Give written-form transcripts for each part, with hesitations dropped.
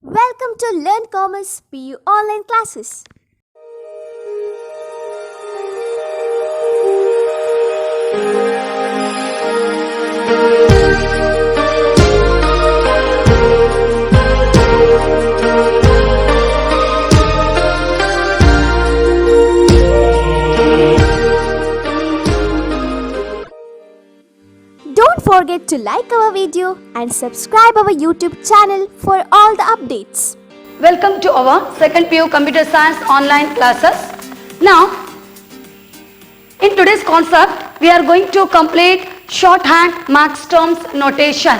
Welcome to Learn Commerce PU online classes. Don't forget to like our video and subscribe our YouTube channel for all the updates. Welcome to our second PU Computer Science online classes. Now, in today's concept, we are going to complete shorthand max terms notation.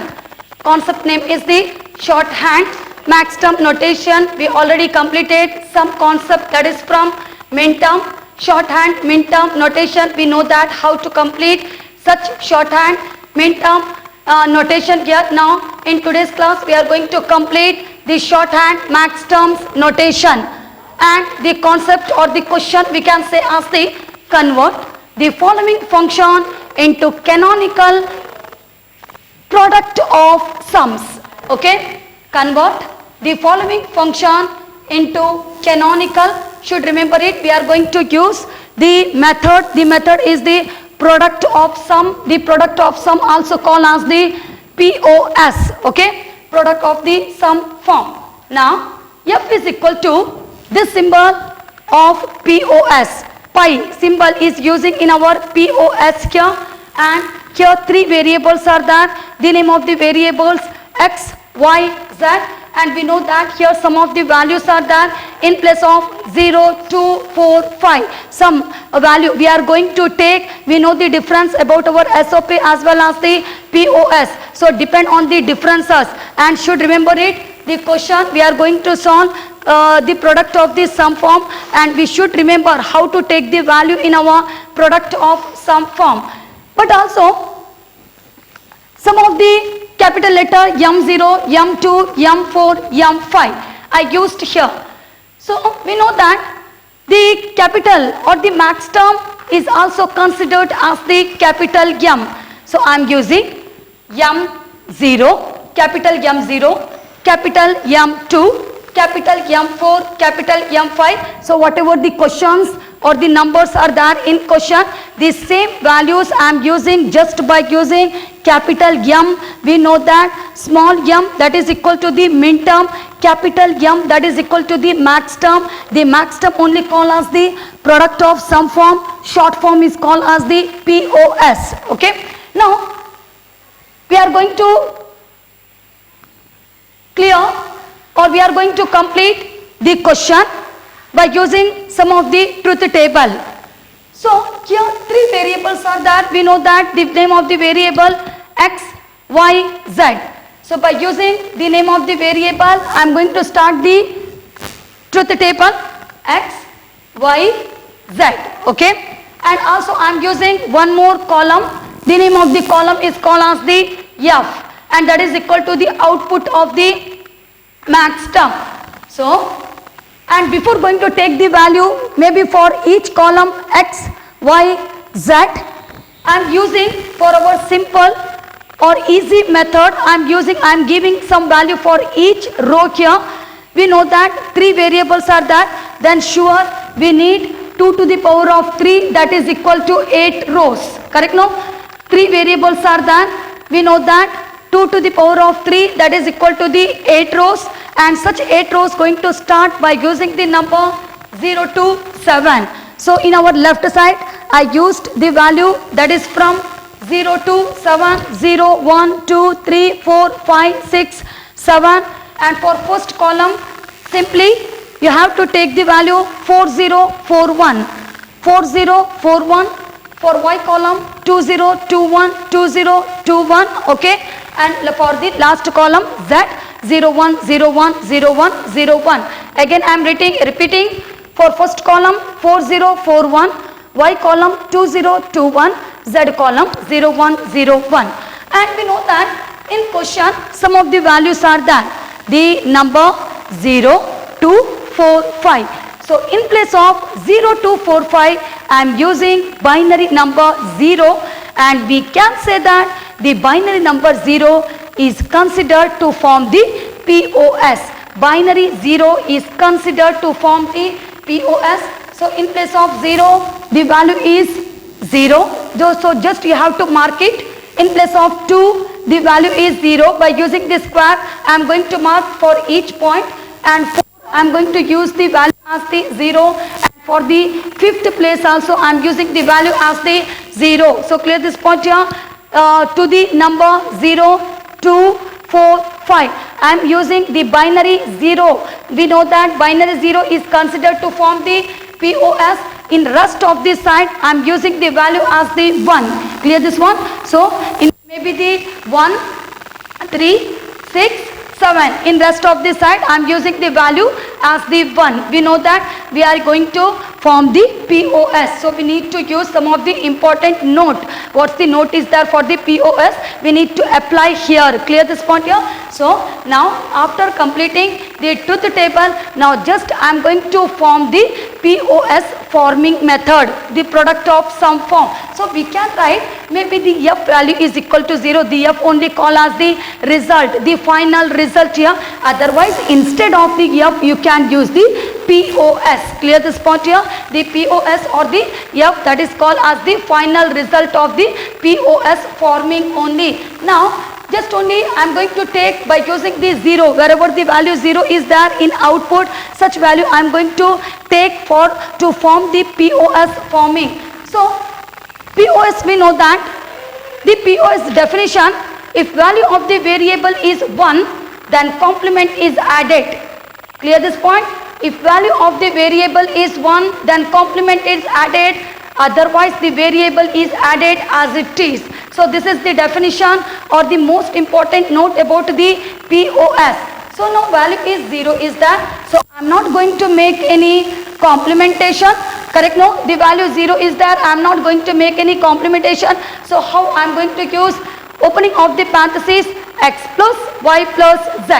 Concept name is the shorthand max term notation. We already completed some concept that is from min term. Shorthand min term notation, we know that how to complete such shorthand min term notation here. Now, in today's class, we are going to complete the shorthand max terms notation, and the concept or the question we can say as the convert the following function into canonical product of sums. Okay, convert the following function into canonical. Should remember it. We are going to use the method. The method is the product of sum. The product of sum also called as the POS. Okay, product of the sum form. Now F is equal to this symbol of POS. Pi symbol is using in our POS here, and here three variables are there. The name of the variables X, Y, Z, and we know that here some of the values are there in place of 0, 2, 4, 5. Some value we are going to take. We know the difference about our SOP as well as the POS. So depend on the differences, and should remember it. The question we are going to solve the product of the sum form, and we should remember how to take the value in our product of sum form. But also some of the capital letter M0, M2, M4, M5 I used here. So we know that the capital or the max term is also considered as the capital M. So I am using M0, capital M0, capital M2, capital M4, capital M5. So whatever the questions or the numbers are there in question, the same values I am using just by using capital M. We know that small m that is equal to the min term, capital M that is equal to the max term. The max term only called as the product of sum form. Short form is called as the POS. Okay. Now we are going to clear, or we are going to complete the question by using some of the truth table. So here three variables are there. We know that the name of the variable X, Y, Z. So by using the name of the variable, I am going to start the truth table X, Y, Z. Okay, and also I am using one more column. The name of the column is called as the F, and that is equal to the output of the max term. So, and before going to take the value, maybe for each column X, Y, Z, I am using for our simple or easy method, I am giving some value for each row here. We know that three variables are there, then sure we need 2 to the power of 3, that is equal to 8 rows. Correct, no? Three variables are there. We know that 2 to the power of 3, that is equal to the 8 rows, and such 8 rows going to start by using the number 0 to 7. So in our left side I used the value that is from 0 to 7, 0, 1, 2, 3, 4, 5, 6, 7, and for first column simply you have to take the value 4041, 4041. For Y column 2021, 2021. Okay, and for the last column Z 01010101. Again I am repeating for first column 4041, Y column 2021, Z column 0101. And we know that in question some of the values are there. The number 0, 2, 4, 5. So in place of 0, 2, 4, 5, I am using binary number 0, and we can say that the binary number 0 is considered to form the POS. binary 0 is considered to form the POS. So in place of 0, the value is 0. So just you have to mark it. In place of 2, the value is 0. By using the square, I am going to mark for each point, and 4, I am going to use the value as the 0, and for the 5th place also I am using the value as the 0. So clear this point here. To the number 0, 2, 4, 5. I am using the binary 0. We know that binary 0 is considered to form the POS. In rest of this side, I am using the value as the 1. Clear this one? So, in maybe the 1, 3, 6, 7. In rest of this side, I am using the value as the 1. We know that we are going to form the POS. So, we need to use some of the important note. What's the note is there for the POS? We need to apply here. Clear this point here? So, now after completing the truth table, now just I am going to form the POS forming method, the product of some form. So, we can write maybe the F value is equal to 0. The F only call as the result, the final result here. Otherwise, instead of the F, you can use the POS. Clear this point here? The POS or the F, that is called as the final result of the POS forming only. Now, just only I am going to take by using the 0, wherever the value 0 is there in output, such value I am going to take for to form the POS forming. So, POS, we know that the POS definition, if value of the variable is 1, then complement is added. Clear this point? If value of the variable is 1, then complement is added. Otherwise, the variable is added as it is. So, this is the definition or the most important note about the POS. So, now value is 0 is that. So, I am not going to make any complementation. Correct? No, the value 0 is there. I am not going to make any complementation. So, how I am going to use opening of the parenthesis x plus y plus z.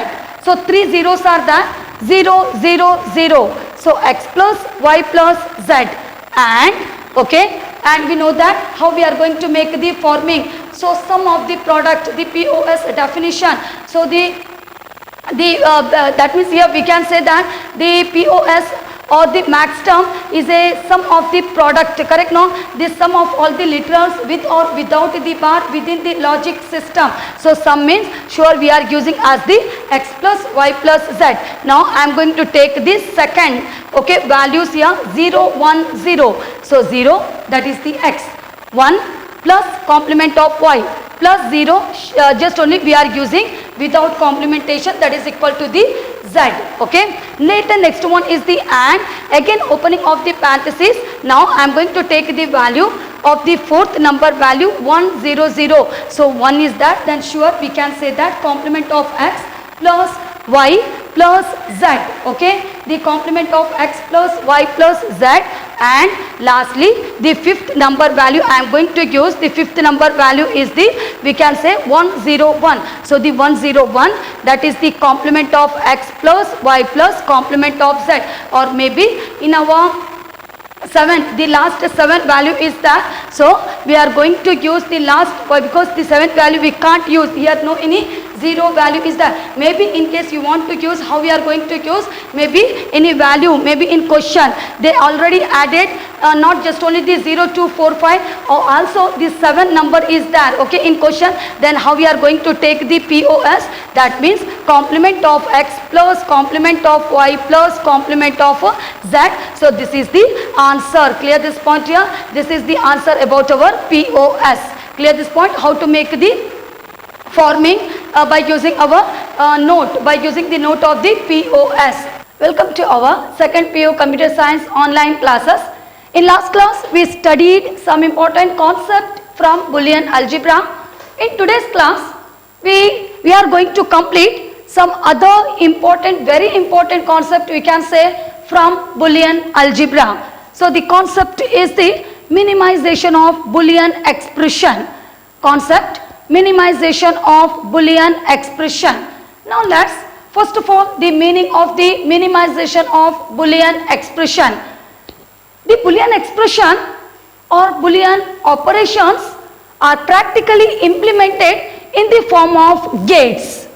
So, 3 zeros are there. 0, 0, 0. So, x plus y plus z, and okay, and we know that how we are going to make the forming. So, sum of the product, the POS definition. So, that means here we can say that the POS or the max term is a sum of the product. Correct? No, this sum of all the literals with or without the bar within the logic system. So, sum means sure we are using as the x plus y plus z. Now, I am going to take this second, okay, values here 0, 1, 0. So, 0, that is the x, 1 plus complement of y plus 0, just only we are using without complementation, that is equal to the z. Okay. Later, next one is the and. Again, opening of the parenthesis. Now, I am going to take the value of the 4th number value 1, 0, 0. So, 1 is that, then sure we can say that complement of x plus y plus z. Okay. The complement of x plus y plus z, and lastly the 5th number value I am going to use. The 5th number value is the, we can say 101. So, the 101, that is the complement of x plus y plus complement of z, or maybe in our 7, the last 7 value is that. So, we are going to use the last, because the 7th value we can't use here, no any 0 value is there. Maybe in case you want to use, how we are going to use, maybe any value, maybe in question they already added not just only the 0, 2, 4, 5, or also the 7 number is there, okay, in question. Then how we are going to take the POS, that means complement of x plus complement of y plus complement of z. So, this is the answer. Clear this point here? This is the answer about our POS. Clear this point? How to make the forming by using our note, by using the note of the POS. Welcome to our second PU Computer Science online classes. In last class, we studied some important concept from Boolean algebra. In today's class, we are going to complete some other important, very important concept we can say from Boolean algebra. So, the concept is the minimization of Boolean expression. Concept, minimization of Boolean expression. Now, let's first of all the meaning of the minimization of Boolean expression. The Boolean expression or Boolean operations are practically implemented in the form of gates.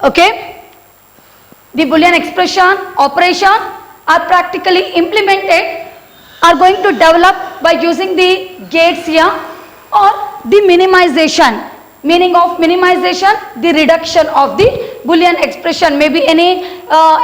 Okay. The Boolean expression operation are practically implemented, are going to develop by using the gates here, or the minimization. Meaning of minimization, the reduction of the Boolean expression. Maybe any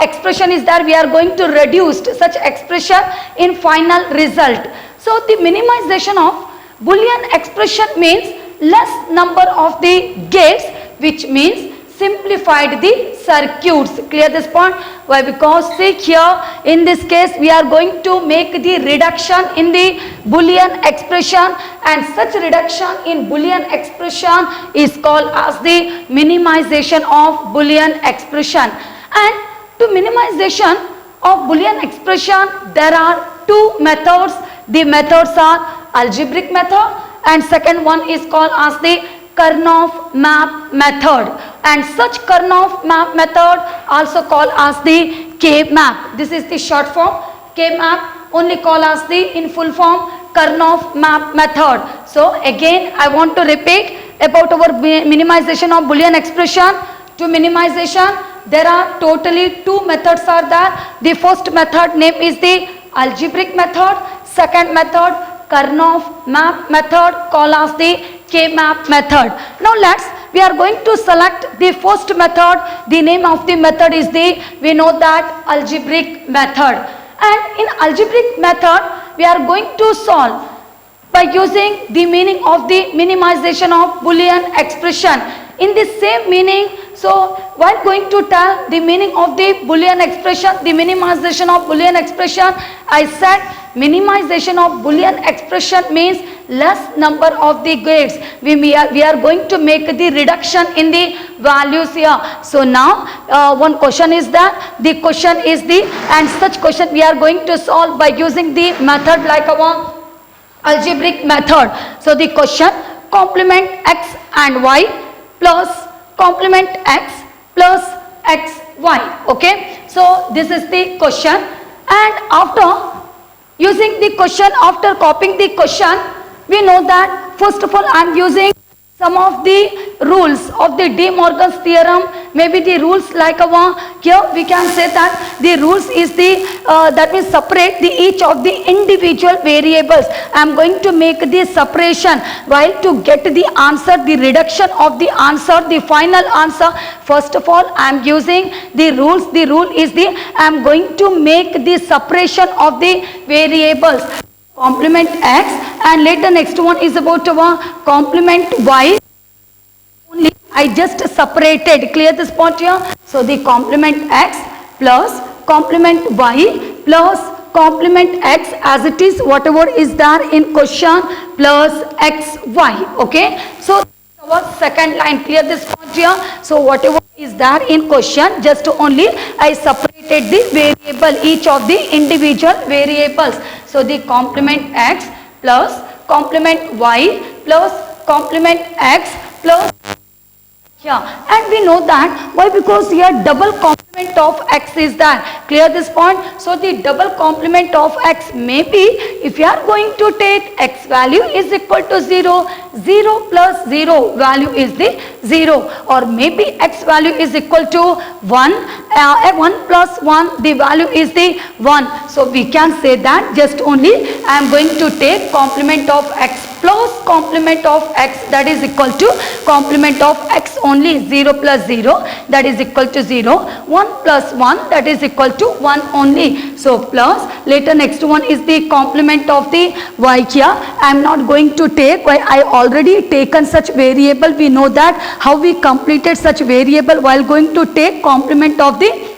expression is there, we are going to reduce such expression in final result. So the minimization of Boolean expression means less number of the gates, which means simplified the circuits. Clear this point? Why? Because see here in this case we are going to make the reduction in the Boolean expression, and such reduction in Boolean expression is called as the minimization of Boolean expression. And to minimization of Boolean expression there are two methods. The methods are algebraic method, and second one is called as the Karnaugh map method, and such Karnaugh map method also called as the K map. This is the short form. K map only called as the in full form Karnaugh map method. So again I want to repeat about our minimization of Boolean expression. To minimization there are totally two methods are there. The first method name is the algebraic method. Second method Karnaugh map method called as the K map method. Now we are going to select the first method. The name of the method is we know that algebraic method. And in algebraic method we are going to solve by using the meaning of the minimization of Boolean expression. In the same meaning, so while going to tell the meaning of the Boolean expression, the minimization of Boolean expression, I said minimization of Boolean expression means less number of the gates. We are going to make the reduction in the values here. So now one question is that the question is and such question we are going to solve by using the method like our algebraic method. So the question complement x and y plus complement x plus xy. Okay. So this is the question, and after using the question, after copying the question, we know that first of all I am using some of the rules of the De Morgan's theorem. Maybe the rules like here we can say that the rules is that means separate each of the individual variables. I am going to make the separation while to get the answer, the reduction of the answer, the final answer. First of all I am using the rules. The rule is I am going to make the separation of the variables. Complement x, and later next one is about complement y. Only I just separated. Clear this point here. So the complement x plus complement y plus complement x as it is whatever is there in question plus xy. Okay. So our second line. Clear this point here. So whatever is there in question, just only I separated the variable, each of the individual variables. So the complement x plus complement y plus complement x plus and we know that why, because here double complement of x is there. Clear this point. So the double complement of x may be, if you are going to take x value is equal to 0, 0 plus 0 value is the 0, or maybe x value is equal to 1, 1 plus 1 the value is the 1. So we can say that just only I am going to take complement of x plus complement of x, that is equal to complement of x only, 0 plus 0 that is equal to 0, 1 plus 1 that is equal to 1 only. So plus later next one is the complement of the y here. I am not going to take, why I already taken such variable. We know that how we completed such variable while going to take complement of the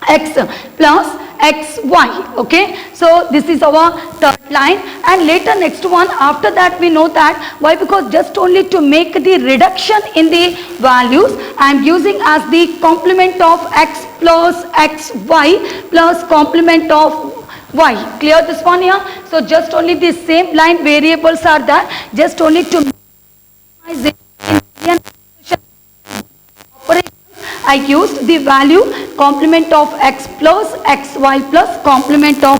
x plus xy. Okay, so this is our third line, and later next one after that we know that why, because just only to make the reduction in the values I am using as the complement of x plus xy plus complement of y. Clear this one here. So just only the same line variables are there, just only to minimize I used the value complement of x plus xy plus complement of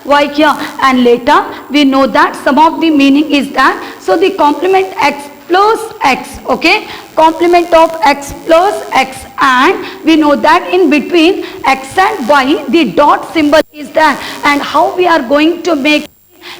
y here, and later we know that some of the meaning is that, so the complement x plus x, okay, complement of x plus x, and we know that in between x and y the dot symbol is there, and how we are going to make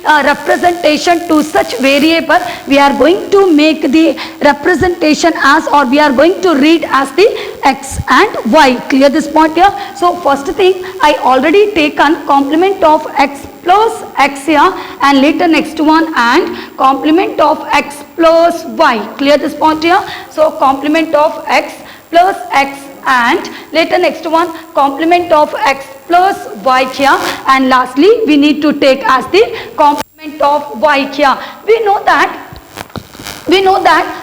representation to such variable, we are going to make the representation as, or we are going to read as the x and y. Clear this point here? So first thing, I already taken complement of x plus x here, and later next one and complement of x plus y. Clear this point here? So complement of x plus x, and later next one complement of x plus y here, and lastly we need to take as the complement of y here. We know that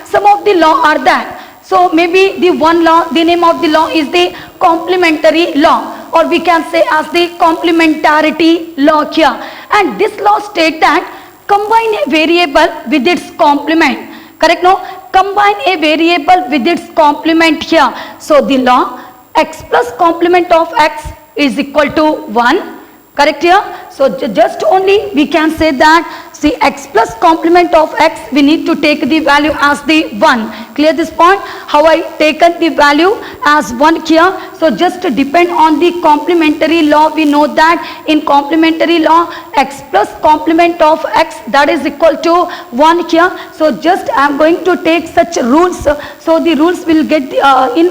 some of the law are there. So maybe the one law, the name of the law is the complementary law, or we can say as the complementarity law here. And this law states that combine a variable with its complement. Correct? No? Combine a variable with its complement here. So the law x plus complement of x is equal to 1. Correct here? So just only we can say that, see, x plus complement of x, we need to take the value as the 1. Clear this point? How I taken the value as 1 here? So just depend on the complementary law. We know that in complementary law x plus complement of x, that is equal to 1 here. So just I am going to take such rules. So the rules will get the,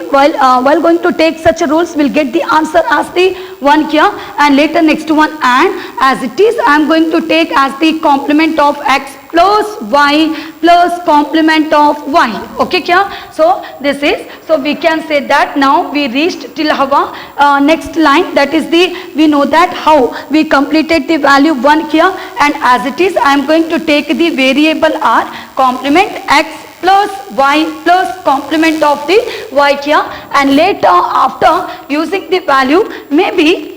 while going to take such rules, will get the answer as the 1 here, and later next one, and as it is I am going to take as the complement of x plus y plus complement of y. Okay kya? So this is, so we can say that now we reached till our next line, that is the, we know that how we completed the value 1 here, and as it is I am going to take the variable r complement x plus y plus complement of the y here, and later after using the value, maybe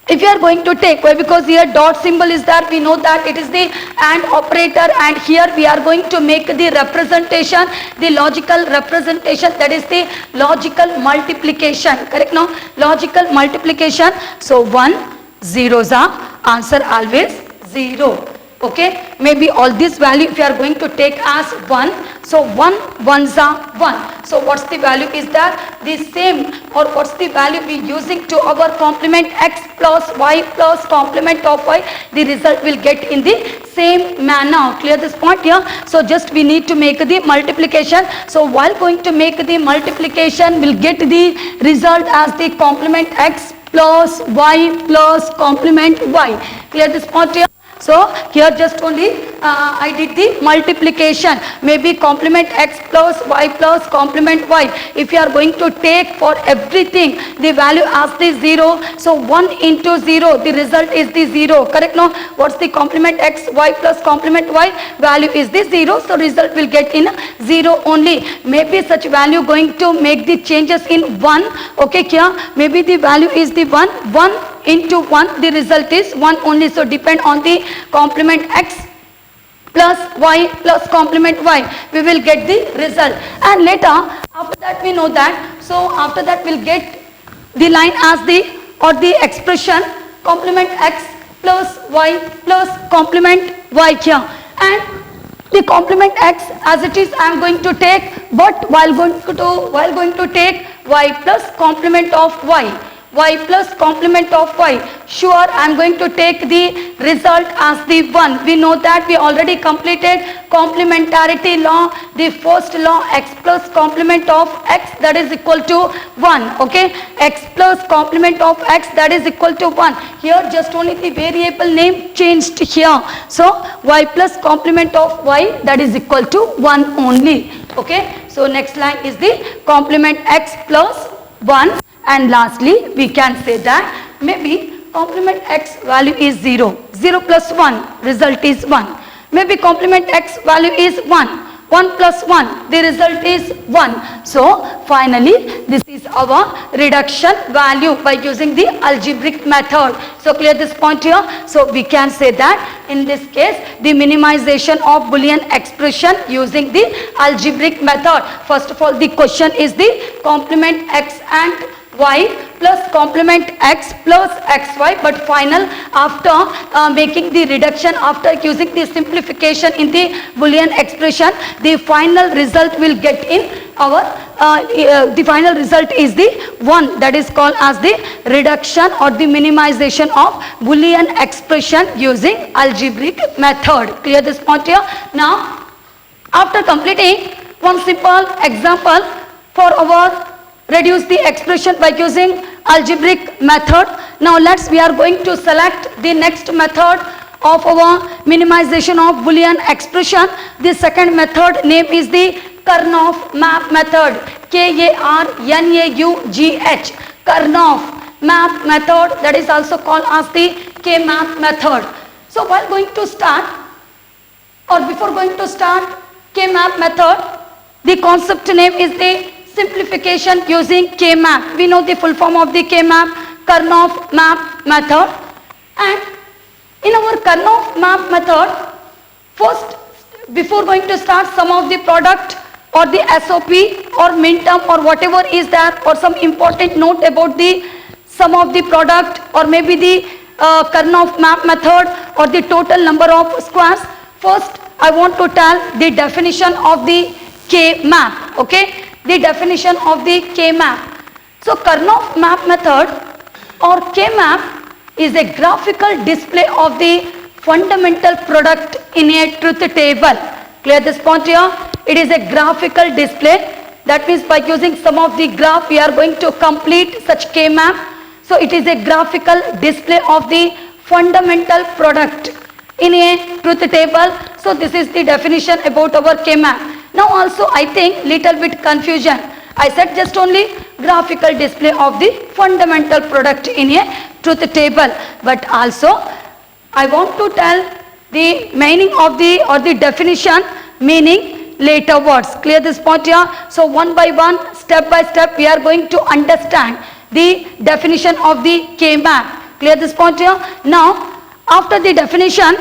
if you are going to take, why, because here dot symbol is there, we know that it is the AND operator, and here we are going to make the representation, the logical representation, that is the logical multiplication. Correct? No? Logical multiplication. So 1 zeros are answer always 0. Okay, maybe all this value if you are going to take as 1, so 1 ones are 1. So what's the value is that the same, or what's the value we using to our complement x plus y plus complement of y, the result will get in the same manner. Clear this point here? So just we need to make the multiplication. So while going to make the multiplication, we'll get the result as the complement x plus y plus complement y. Clear this point here? So here just only I did the multiplication, maybe complement x plus y plus complement y. If you are going to take for everything the value as the 0, so 1 into 0, the result is the 0. Correct? No? What's the complement x y plus complement y? Value is the 0, so result will get in 0 only. Maybe such value going to make the changes in 1. Okay, kya? Maybe the value is the 1 into 1, the result is 1 only. So depend on the complement x plus y plus complement y, we will get the result. And later after that we know that, so after that we'll get the line as the, or the expression complement x plus y plus complement y here, and the complement x as it is I am going to take, but while going to take y plus complement of y plus complement of y, sure I am going to take the result as the 1. We know that we already completed complementarity law, the first law, x plus complement of x, that is equal to 1. Okay, x plus complement of x, that is equal to 1. Here just only the variable name changed here. So y plus complement of y, that is equal to 1 only. Okay, so next line is the complement x plus 1. And lastly, we can say that maybe complement x value is 0. 0 plus 1, result is 1. Maybe complement x value is 1. 1 plus 1, the result is 1. So finally, this is our reduction value by using the algebraic method. So clear this point here. So we can say that in this case the minimization of Boolean expression using the algebraic method. First of all, the question is the complement x and y plus complement x plus xy, but final after making the reduction, after using the simplification in the Boolean expression, the final result will get in our the final result is the one that is called as the reduction or the minimization of Boolean expression using algebraic method. Clear this point here. Now after completing one simple example for our reduce the expression by using algebraic method. Now we are going to select the next method of our minimization of Boolean expression. The second method name is the Karnaugh map method. K-A-R-N-A-U-G-H. Karnaugh map method, that is also called as the K-map method. So while going to start, or before going to start K-map method, the concept name is the simplification using K-map. We know the full form of the K-map, Karnaugh map method. And in our Karnaugh map method, first before going to start some of the product or the SOP or min term or whatever is there, or some important note about the sum of the product, or maybe the Karnaugh map method or the total number of squares, first I want to tell the definition of the K-map. Okay, the definition of the K-map. So Karnaugh map method or K-map is a graphical display of the fundamental product in a truth table. Clear this point here? It is a graphical display. That means by using some of the graph we are going to complete such K-map. So it is a graphical display of the fundamental product in a truth table. So this is the definition about our K-map. Now also I think little bit confusion. I said just only graphical display of the fundamental product in a truth table, but also I want to tell the meaning of the or the definition meaning later words. Clear this point here? So one by one, step by step we are going to understand the definition of the K-map. Clear this point here? Now after the definition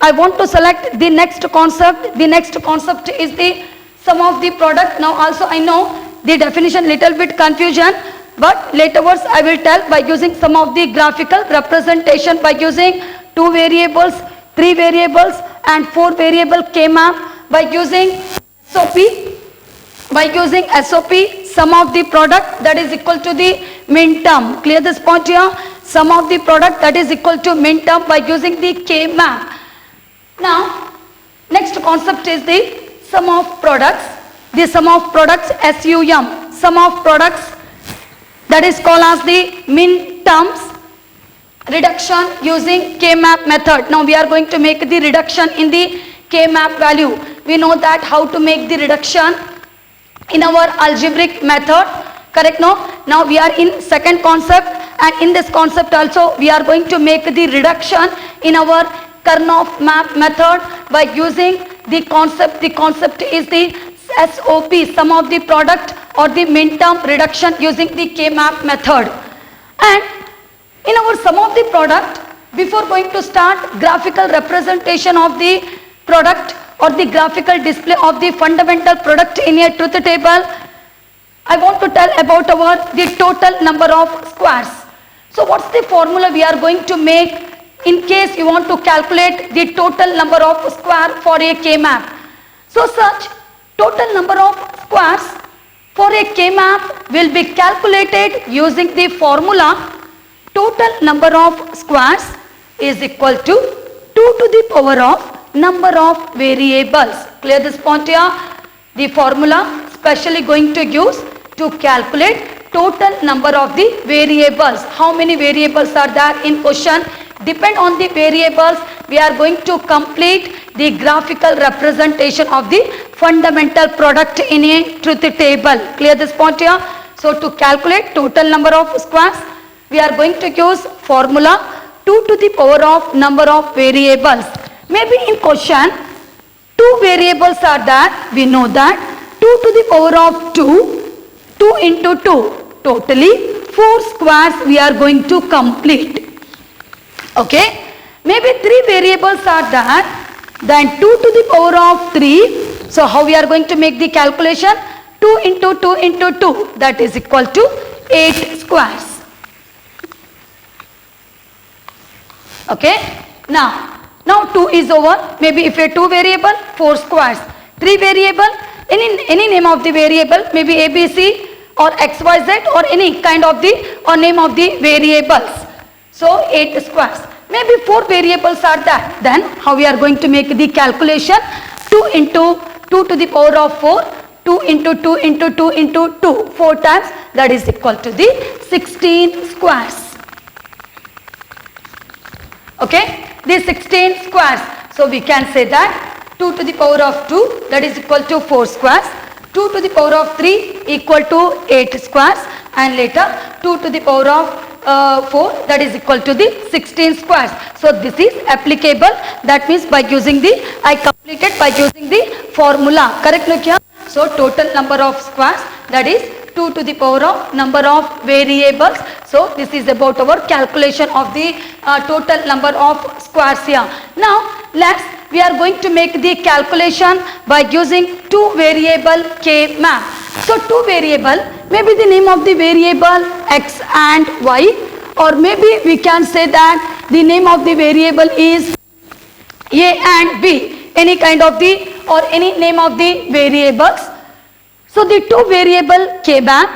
I want to select the next concept. The next concept is the sum of the product. Now also I know the definition little bit confusion, but later words I will tell by using some of the graphical representation by using 2 variables, 3 variables and 4 variable K-map, by using SOP. By using SOP, sum of the product that is equal to the min term. Clear this point here? Sum of the product that is equal to min term by using the K-map. Now next concept is the sum of products. The sum of products, SUM, sum of products, that is called as the min terms reduction using K-map method. Now we are going to make the reduction in the K-map value. We know that how to make the reduction in our algebraic method, correct? Now we are in second concept, and in this concept also we are going to make the reduction in our Karnaugh map method by using the concept. The concept is the SOP, sum of the product or the min term reduction using the K-map method. And in our sum of the product, before going to start graphical representation of the product or the graphical display of the fundamental product in a truth table, I want to tell about the total number of squares. So what's the formula we are going to make in case you want to calculate the total number of square for a K-map? So such total number of squares for a K-map will be calculated using the formula total number of squares is equal to 2 to the power of number of variables. Clear this point here? The formula specially going to use to calculate total number of the variables. How many variables are there in question? Depend on the variables, we are going to complete the graphical representation of the fundamental product in a truth table. Clear this point here? So to calculate total number of squares, we are going to use formula 2 to the power of number of variables. Maybe in question 2 variables are there. We know that 2 to the power of 2, 2 into 2, totally 4 squares we are going to complete. Okay, maybe 3 variables are there, then 2 to the power of 3. So how we are going to make the calculation? 2 into 2 into 2, that is equal to 8 squares. Okay, now 2 is over. Maybe if a 2 variable, 4 squares. 3 variable, any name of the variable, maybe ABC or XYZ or any kind of the or name of the variables. So 8 squares. Maybe 4 variables are there. Then how we are going to make the calculation? 2 into 2 to the power of 4. 2 into 2 into 2 into 2. 4 times, that is equal to the 16 squares. Okay, the 16 squares. So we can say that 2 to the power of 2, that is equal to 4 squares. 2 to the power of 3 equal to 8 squares, and later 2 to the power of 4, that is equal to the 16 squares. So this is applicable. That means by using the, I completed by using the formula. Correct look here. So total number of squares, that is 2 to the power of number of variables. So this is about our calculation of the total number of squares here. Now we are going to make the calculation by using 2 variable K map. So 2 variable, maybe the name of the variable X and Y, or maybe we can say that the name of the variable is A and B, any kind of the or any name of the variables. So the 2 variable K map,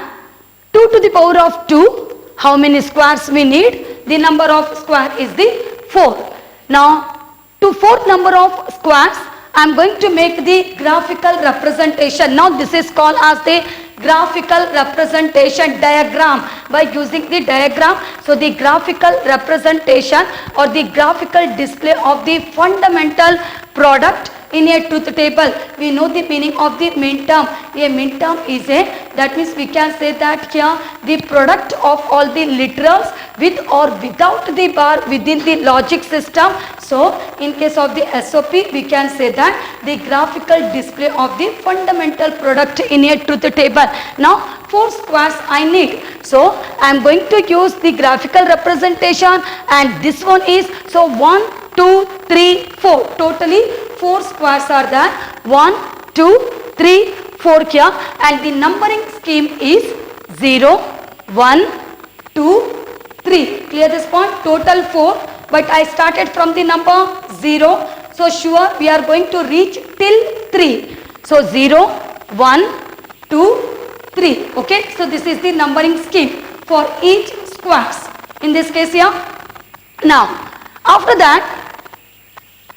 2 to the power of 2, how many squares we need? The number of square is the 4. Now to 4th number of squares, I am going to make the graphical representation. Now this is called as the graphical representation diagram. By using the diagram, so the graphical representation or the graphical display of the fundamental product in a truth table. We know the meaning of the min term. A min term is that means we can say that here the product of all the literals with or without the bar within the logic system. So in case of the SOP, we can say that the graphical display of the fundamental product in a truth table. Now 4 squares I need. So I am going to use the graphical representation, and this one is, so 1, 2, 3, 4. Totally 4 squares are there. 1, 2, 3, 4 here, and the numbering scheme is 0, 1, 2, 3. Clear this point? Total 4, but I started from the number 0. So sure we are going to reach till 3. So 0, 1, 2, 3. Okay. So this is the numbering scheme for each squares. In this case here. Now after that,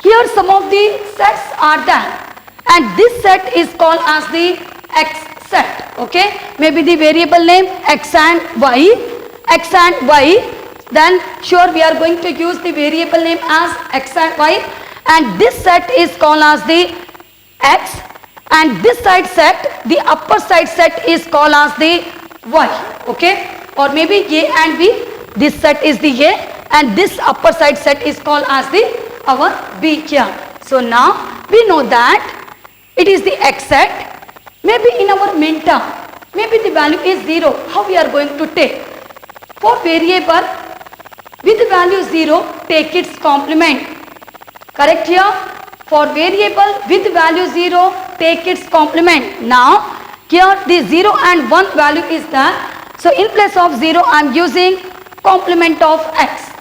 here some of the sets are there, and this set is called as the X set. Okay. Maybe the variable name X and Y. X and Y. Then sure we are going to use the variable name as X and Y, and this set is called as the X, and this side set, the upper side set is called as the Y. Okay. Or maybe A and B. This set is the A, and this upper side set is called as the our B here. So now we know that it is the X set. Maybe in our min term, maybe the value is 0. How we are going to take? For variable with value 0, take its complement. Correct here? For variable with value 0, take its complement. Now here the 0 and 1 value is there. So in place of 0, I am using complement of X.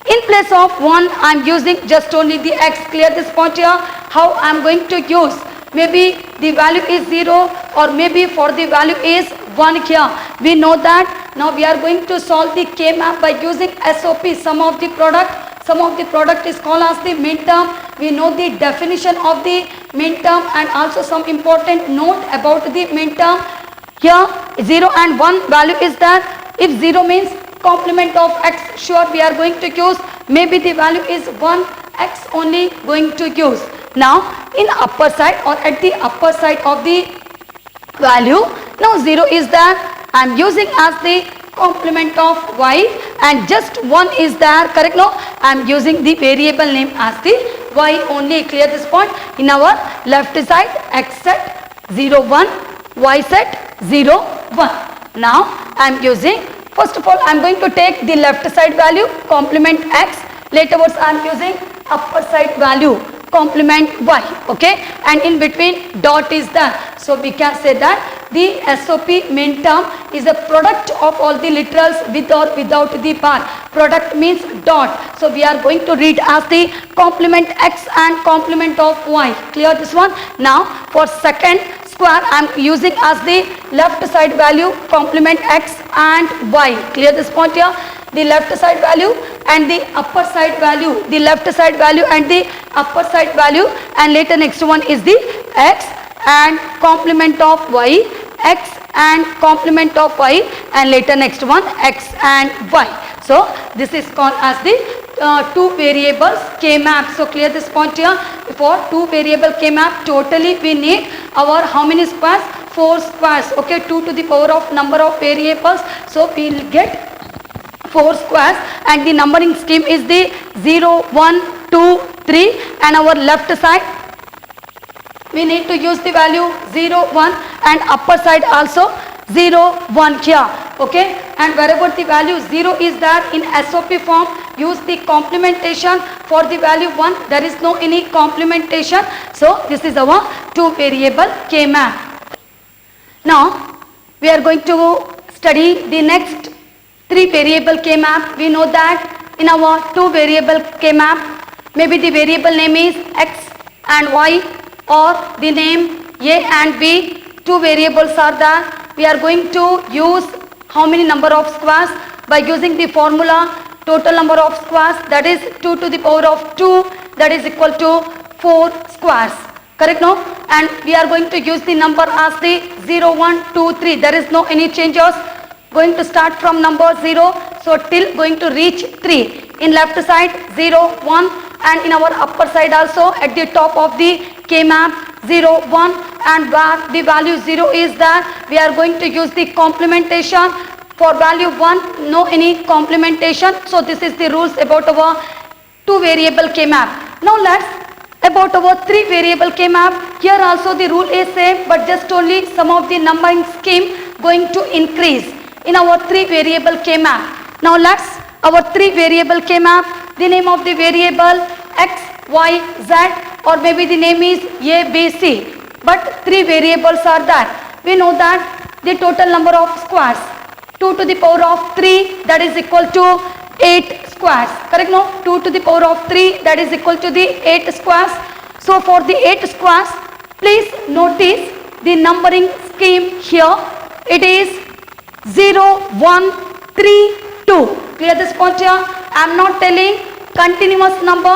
In place of 1, I am using just only the X. Clear this point here? How I am going to use? Maybe the value is 0, or maybe for the value is 1 here. We know that. Now we are going to solve the K map by using SOP, sum of the product. Sum of the product is called as the min term. We know the definition of the min term, and also some important note about the min term. Here 0 and 1 value is there. If 0 means complement of X, sure we are going to use. Maybe the value is 1, X only going to use. Now in upper side or at the upper side of the value, now 0 is there. I am using as the complement of Y, and just 1 is there. Correct? No, I am using the variable name as the Y only. Clear this point? In our left side, X set 0, 1, Y set 0, 1. Now I am using, first of all I am going to take the left side value, complement X. Later words I am using upper side value complement y, okay, and in between dot is there. So we can say that the SOP main term is a product of all the literals with or without the bar. Product means dot. So we are going to read as the complement x and complement of y. Clear this one? Now for second square I am using as the left side value complement x and y. Clear this point here? The left side value and the upper side value, the left side value and the upper side value, and later next one is the x and complement of y, x and complement of y, and later next one x and y. So this is called as the two variables K map. So clear this point here. For two variable K map totally we need our how many squares? 4 squares. Okay, 2 to the power of number of variables. So we will get 4 squares, and the numbering scheme is the 0, 1, 2, 3, and our left side we need to use the value 0, 1, and upper side also 0, 1 here. Okay, and wherever the value 0 is there in SOP form, use the complementation. For the value 1 there is no any complementation. So this is our two variable K map. Now we are going to study the next 3 variable K map. We know that in our 2 variable K map, maybe the variable name is x and y, or the name a and b. 2 variables are there. We are going to use how many number of squares? By using the formula total number of squares, that is 2 to the power of 2, that is equal to 4 squares. Correct, no? And we are going to use the number as the 0, 1, 2, 3. There is no any changes. Going to start from number 0, so till going to reach 3. In left side 0, 1, and in our upper side also at the top of the K map 0, 1, and where the value 0 is there, we are going to use the complementation. For value 1, no any complementation. So this is the rules about our 2 variable K map. Now let's about our 3 variable K map. Here also the rule is same, but just only some of the numbering scheme going to increase in our 3 variable K map. Now let's our 3 variable K map, the name of the variable x, y, z, or maybe the name is a, b, c, but 3 variables are there. We know that the total number of squares 2 to the power of 3, that is equal to 8 squares. Correct, no? 2 to the power of 3, that is equal to the 8 squares. So for the 8 squares, please notice the numbering scheme here. It is 0, 1, 3, 2. Clear this point here? I am not telling continuous number.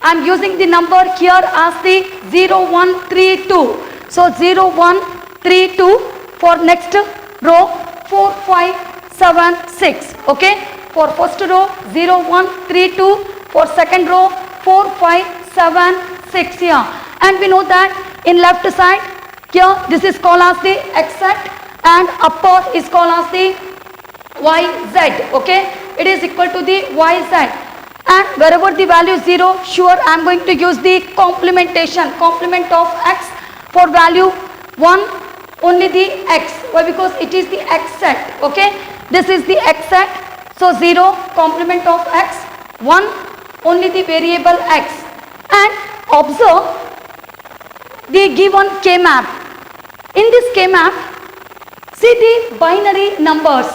I am using the number here as the 0, 1, 3, 2. So 0, 1, 3, 2 for next row 4, 5, 7, 6. Okay? For first row 0, 1, 3, 2. For second row 4, 5, 7, 6 here. And we know that in left side here this is called as the x set, and upper is called as the yz. Okay, it is equal to the yz, and wherever the value is 0, sure I am going to use the complementation, complement of x. For value 1, only the x. Why? Because it is the x set. Okay, this is the x set. So 0 complement of x, 1 only the variable x. And observe the given K map. In this K map, see the binary numbers.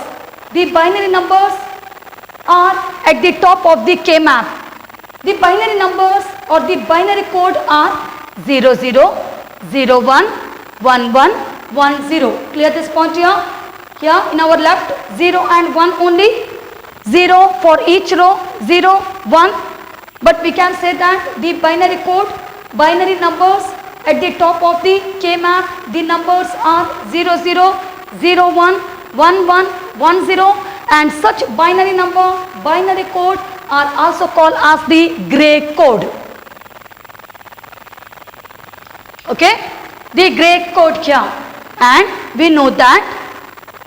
The binary numbers are at the top of the K map. The binary numbers or the binary code are 00, 01, 11, 10. Clear this point here? Here in our left 0 and 1 only. 0 for each row, 0, 1. But we can say that the binary code, binary numbers at the top of the K map, the numbers are 00, 01, 11, 10, and such binary number, binary code are also called as the gray code. Okay, the gray code here. And we know that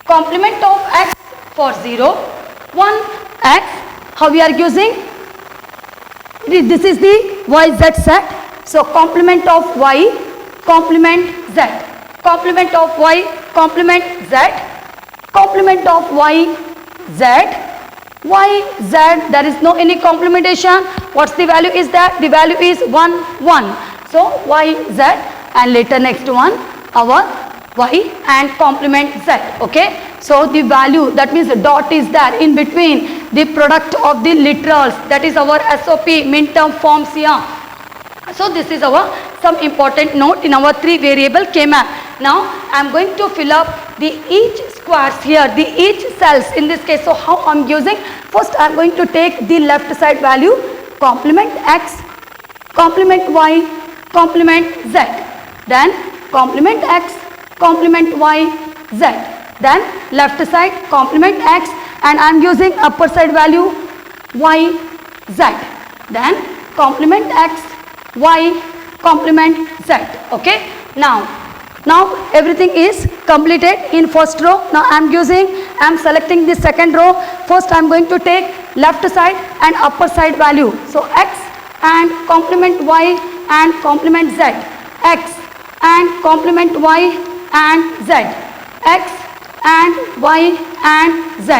complement of x for 0, 1 x, how we are using? This is the yz set. So complement of y, complement z. Complement of y, complement z. Complement of y, z. y, z, there is no any complementation. What's the value is that? The value is 1, 1. So y, z, and later next one, our y and complement z, okay. So the value, that means the dot is there in between the product of the literals, that is our SOP, min term forms here. So this is our some important note in our 3 variable K-map. Now I am going to fill up the each squares here, the each cells in this case. So how I am using? First I am going to take the left side value, complement x, complement y, complement z, then complement x, complement y, z, then left side complement x, and I am using upper side value y, z, then complement x, y, complement z, okay. Now everything is completed in first row. Now I am selecting the second row. First I am going to take left side and upper side value. So x and complement y and complement z, x and complement y and z, x and y and z,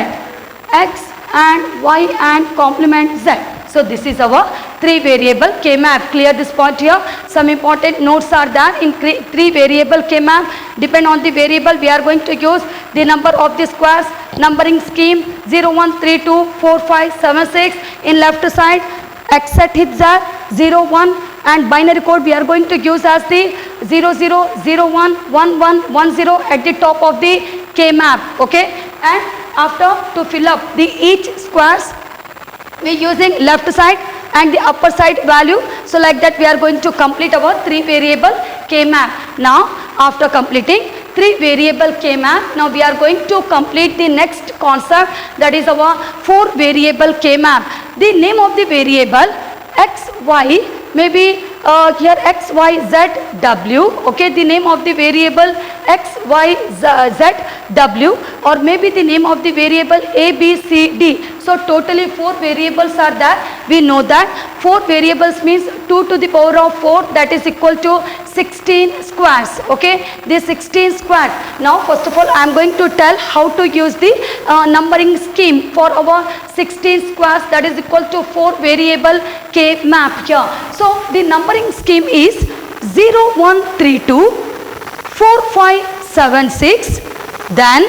x and y and complement z. So this is our 3 variable K-map. Clear this point here. Some important notes are there in 3 variable K-map. Depend on the variable, we are going to use the number of the squares, numbering scheme 0, 1, 3, 2, 4, 5, 7, 6. In left side, x set hits are 0, 1, and binary code we are going to use as the 0, 0, 0, 1, 1, 1, 1, 0 at the top of the K-map, okay. And after to fill up the each squares, we are using left side and the upper side value. So like that we are going to complete our 3 variable K-map. Now after completing 3 variable K-map, now we are going to complete the next concept, that is our 4 variable K-map. The name of the variable x, y, maybe here x, y, z, w, okay. The name of the variable x, y, z, w, or maybe the name of the variable a, b, c, d. So totally 4 variables are there. We know that 4 variables means 2 to the power of 4, that is equal to 16 squares, okay. The 16 squares. Now first of all I am going to tell how to use the numbering scheme for our 16 squares, that is equal to 4 variable K-map here. So the numbering scheme is 0, 1, 3, 2, 4, 5, 7, 6, then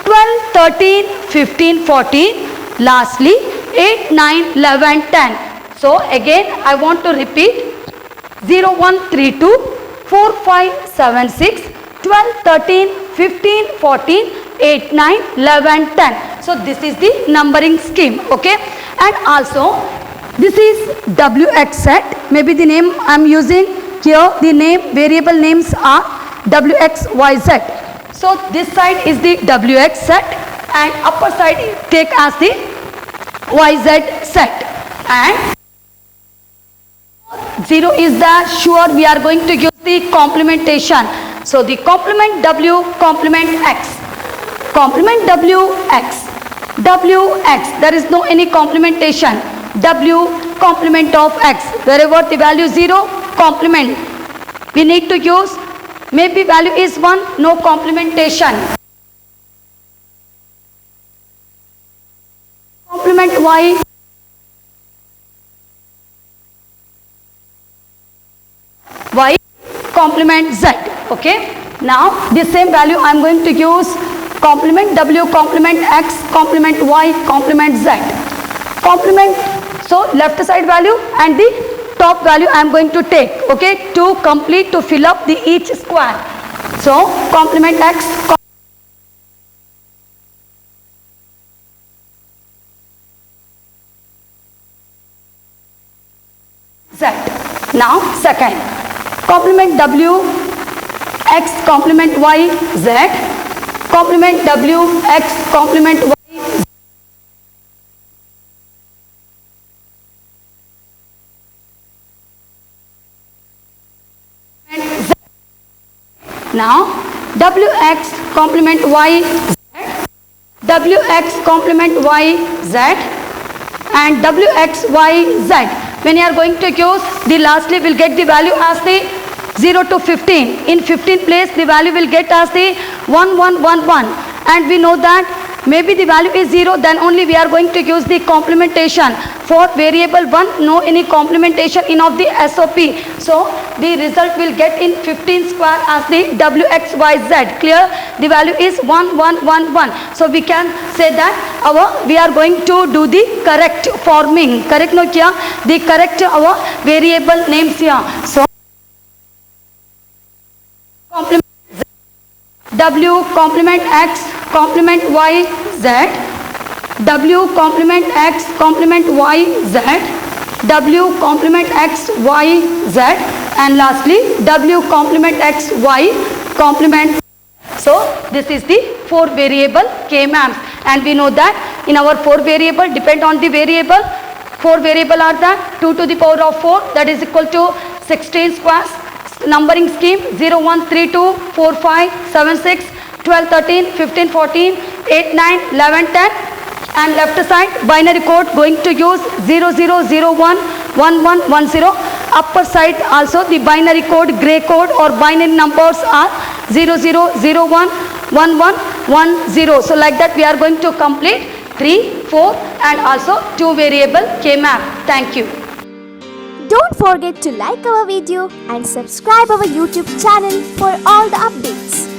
12, 13, 15, 14, lastly 8, 9, 11, 10. So again I want to repeat 0, 1, 3, 2, 4, 5, 7, 6, 12, 13, 15, 14, 8, 9, 11, 10. So this is the numbering scheme, okay. And also this is WX set. Maybe the name I am using here, the name variable names are WXYZ. So this side is the WX set and upper side take as the YZ set, and 0 is the sure we are going to use the complementation. So the complement W, complement X, complement W, X, W, X, there is no any complementation. W, complement of X, wherever the value 0, complement we need to use. Maybe value is 1, no complementation. Complement Y, Y, complement Z, okay. Now the same value I am going to use complement W, complement X, complement Y, complement Z, complement. So left side value and the top value I am going to take, okay, to complete to fill up the each square. So complement X, Z. Now second, complement W, X, complement Y, Z, complement W, X, complement Y, Z. Now WX complement Y, Z, WX complement Y, Z, and WXY, Z. When you are going to use, the lastly will get the value as the 0 to 15. In 15 place the value will get as the 1, 1, 1, 1. And we know that maybe the value is 0, then only we are going to use the complementation. For variable 1, no any complementation in of the SOP. So the result will get in 15 square as the WXYZ. Clear? The value is 1, 1, 1, 1. So we can say that we are going to do the correct forming. Correct no kya? The correct our variable names here. So complement W complement X complement Y Z, W complement X complement Y Z, W complement X Y Z, and lastly W complement X Y complement. So this is the 4 variable K-maps, and we know that in our 4 variable depend on the variable. 4 variable are that 2 to the power of 4, that is equal to 16 squares. Numbering scheme 0, 1, 3, 2, 4, 5, 7, 6, 12, 13, 15, 14, 8, 9, 11, 10, and left side binary code going to use 0, 0, 0, 1, 1, 1, 1, 0. Upper side also the binary code, gray code or binary numbers are 0, 0, 0, 1, 1, 1, 1, 0. So like that we are going to complete 3, 4 and also 2 variable K-map. Thank you. Don't forget to like our video and subscribe our YouTube channel for all the updates.